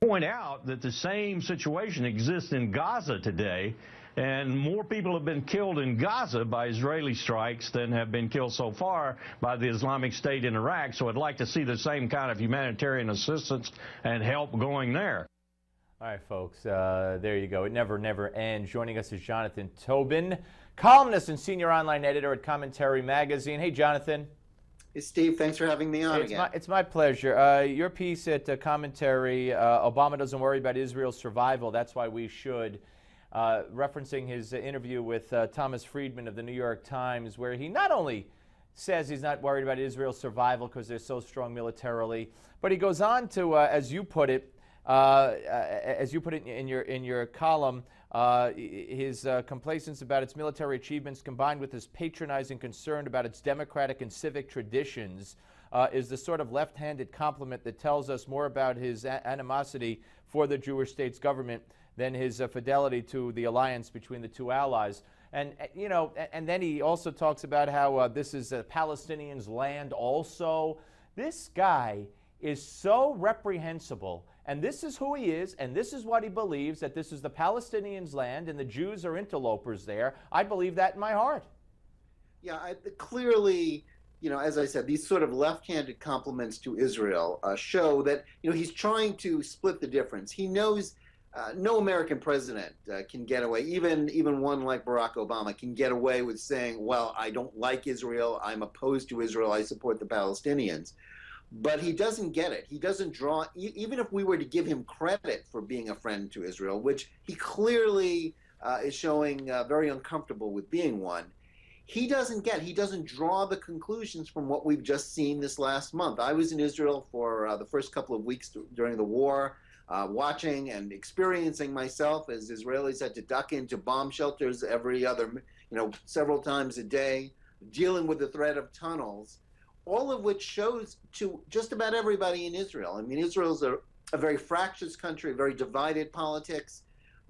point out that the same situation exists in Gaza today, and more people have been killed in Gaza by Israeli strikes than have been killed so far by the Islamic State in Iraq. So I'd like to see the same kind of humanitarian assistance and help going there. All right, folks, there you go. It never ends. Joining us is Jonathan Tobin, columnist and senior online editor at Commentary Magazine. Hey, Jonathan. Hey, Steve. Thanks for having me on again. It's my pleasure. Your piece at Commentary, Obama doesn't worry about Israel's survival. That's why we should. Referencing his interview with Thomas Friedman of the New York Times, where he not only says he's not worried about Israel's survival because they're so strong militarily, but he goes on to, as you put it in your column, his complacence about its military achievements combined with his patronizing concern about its democratic and civic traditions is the sort of left-handed compliment that tells us more about his animosity for the Jewish state's government than his fidelity to the alliance between the two allies. And and then he also talks about how this is a Palestinians' land also. This guy is so reprehensible, and this is who he is, and this is what he believes, that this is the Palestinians' land and the Jews are interlopers there. I believe that in my heart. Yeah, clearly, as I said, these sort of left-handed compliments to Israel show that, he's trying to split the difference. He knows no American president can get away, even one like Barack Obama can get away with saying, well, I don't like Israel, I'm opposed to Israel, I support the Palestinians. But he doesn't get it. He doesn't draw, even if we were to give him credit for being a friend to Israel, which he clearly is showing very uncomfortable with being one, he doesn't draw the conclusions from what we've just seen this last month. I was in Israel for the first couple of weeks during the war, watching and experiencing myself as Israelis had to duck into bomb shelters every other, several times a day, dealing with the threat of tunnels, all of which shows to just about everybody in Israel. I mean, Israel's a very fractious country, very divided politics,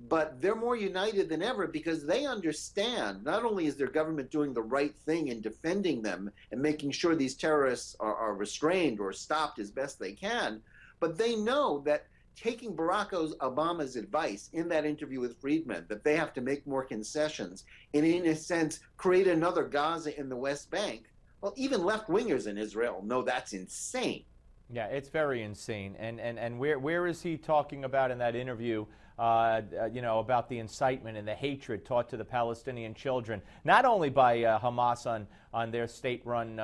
but they're more united than ever because they understand not only is their government doing the right thing in defending them and making sure these terrorists are restrained or stopped as best they can, but they know that taking Barack Obama's advice in that interview with Friedman, that they have to make more concessions and, in a sense, create another Gaza in the West Bank, well, even left-wingers in Israel know that's insane. Yeah, it's very insane. And where is he talking about in that interview, about the incitement and the hatred taught to the Palestinian children, not only by Hamas on their state-run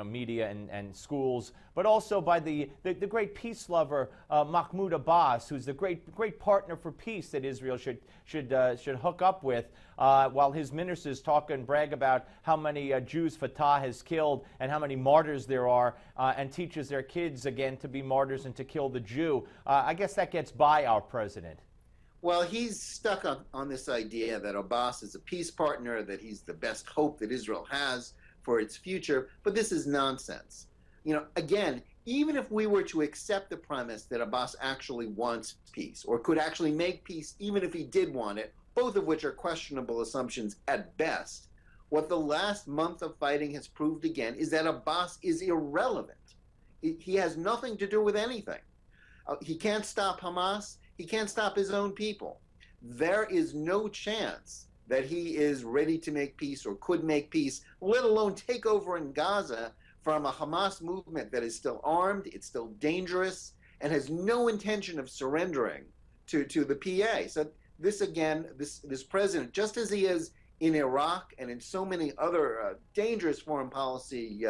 media and schools, but also by the great peace lover Mahmoud Abbas, who's the great partner for peace that Israel should hook up with, while his ministers talk and brag about how many Jews Fatah has killed and how many martyrs there are, and teaches their kids again to be martyrs and to kill the Jew. I guess that gets by our president. Well, he's stuck on this idea that Abbas is a peace partner, that he's the best hope that Israel has for its future, but this is nonsense. Again, even if we were to accept the premise that Abbas actually wants peace or could actually make peace even if he did want it, both of which are questionable assumptions at best, what the last month of fighting has proved again is that Abbas is irrelevant. He has nothing to do with anything. He can't stop Hamas. He can't stop his own people. There is no chance that he is ready to make peace or could make peace, let alone take over in Gaza from a Hamas movement that is still armed, it's still dangerous, and has no intention of surrendering to the PA. So this, again, this president, just as he is in Iraq and in so many other dangerous foreign policy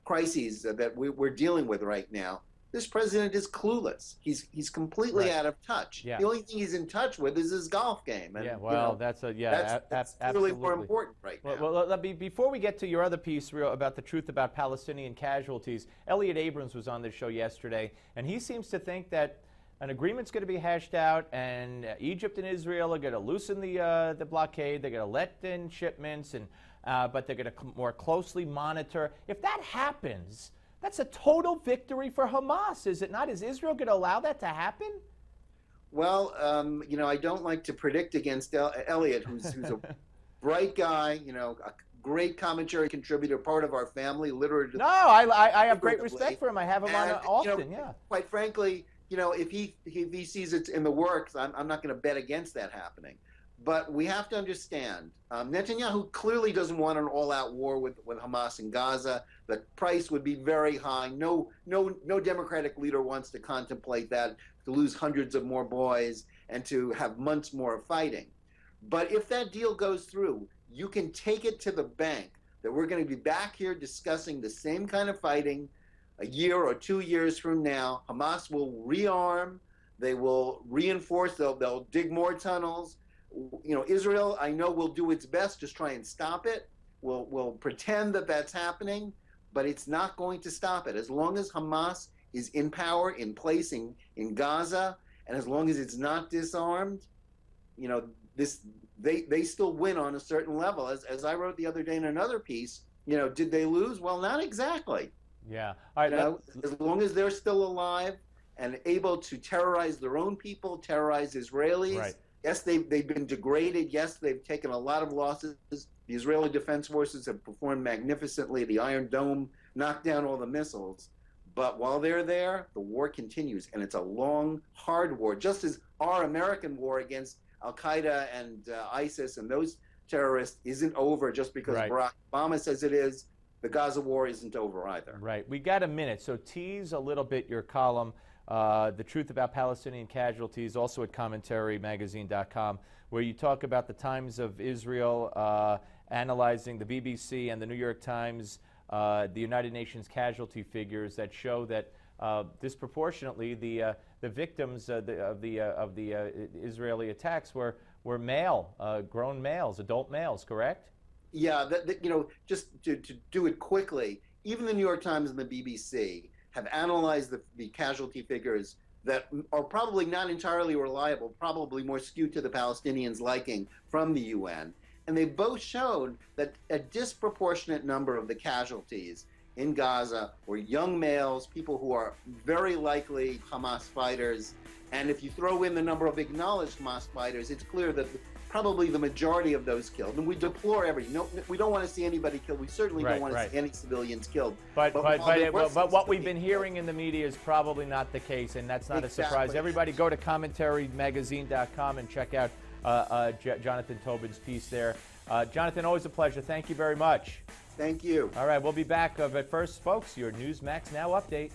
crises that we're dealing with right now, this president is clueless. He's completely out of touch. Yeah. The only thing he's in touch with is his golf game. And, that's really more important right now. Well, before we get to your other piece about the truth about Palestinian casualties, Elliot Abrams was on this show yesterday, and he seems to think that an agreement's going to be hashed out, and Egypt and Israel are going to loosen the blockade. They're going to let in shipments, but they're going to more closely monitor. If that happens, that's a total victory for Hamas, is it not? Is Israel going to allow that to happen? Well, I don't like to predict against Elliot, who's a bright guy, a great commentary contributor, part of our family, literally. No, I have great respect for him. I have him on often, Quite frankly, if he sees it's in the works, I'm not going to bet against that happening. But we have to understand, Netanyahu clearly doesn't want an all-out war with Hamas in Gaza. The price would be very high. No Democratic leader wants to contemplate that, to lose hundreds of more boys and to have months more of fighting. But if that deal goes through, you can take it to the bank that we're going to be back here discussing the same kind of fighting a year or 2 years from now. Hamas will rearm. They will reinforce. They'll dig more tunnels. Israel, I know, will do its best to try and stop it. We'll pretend that that's happening, but it's not going to stop it. As long as Hamas is in power, in place in Gaza, and as long as it's not disarmed, they still win on a certain level. As I wrote the other day in another piece, did they lose? Well, not exactly. Yeah. All right. As long as they're still alive and able to terrorize their own people, terrorize Israelis. Right. Yes, they've been degraded. Yes, they've taken a lot of losses. The Israeli Defense Forces have performed magnificently. The Iron Dome knocked down all the missiles. But while they're there, the war continues. And it's a long, hard war, just as our American war against Al-Qaeda and ISIS and those terrorists isn't over just because Barack Obama says it is. The Gaza war isn't over either. Right. We got a minute, so tease a little bit your column, The Truth About Palestinian Casualties, also at commentarymagazine.com, where you talk about the Times of Israel analyzing the BBC and the New York Times, the United Nations casualty figures that show that disproportionately the victims of the Israeli attacks were grown males, adult males, correct? Yeah, just to do it quickly, even the New York Times and the BBC have analyzed the casualty figures that are probably not entirely reliable, probably more skewed to the Palestinians' liking from the UN. And they both showed that a disproportionate number of the casualties in Gaza were young males, people who are very likely Hamas fighters. And if you throw in the number of acknowledged Hamas fighters, it's clear that probably the majority of those killed. And we deplore everything. No, we don't want to see anybody killed. We certainly don't want to see any civilians killed. But what we've been hearing in the media is probably not the case, and that's not a surprise. Everybody go to commentarymagazine.com and check out Jonathan Tobin's piece there. Jonathan, always a pleasure. Thank you very much. Thank you. All right, we'll be back. But first, folks, your Newsmax Now update.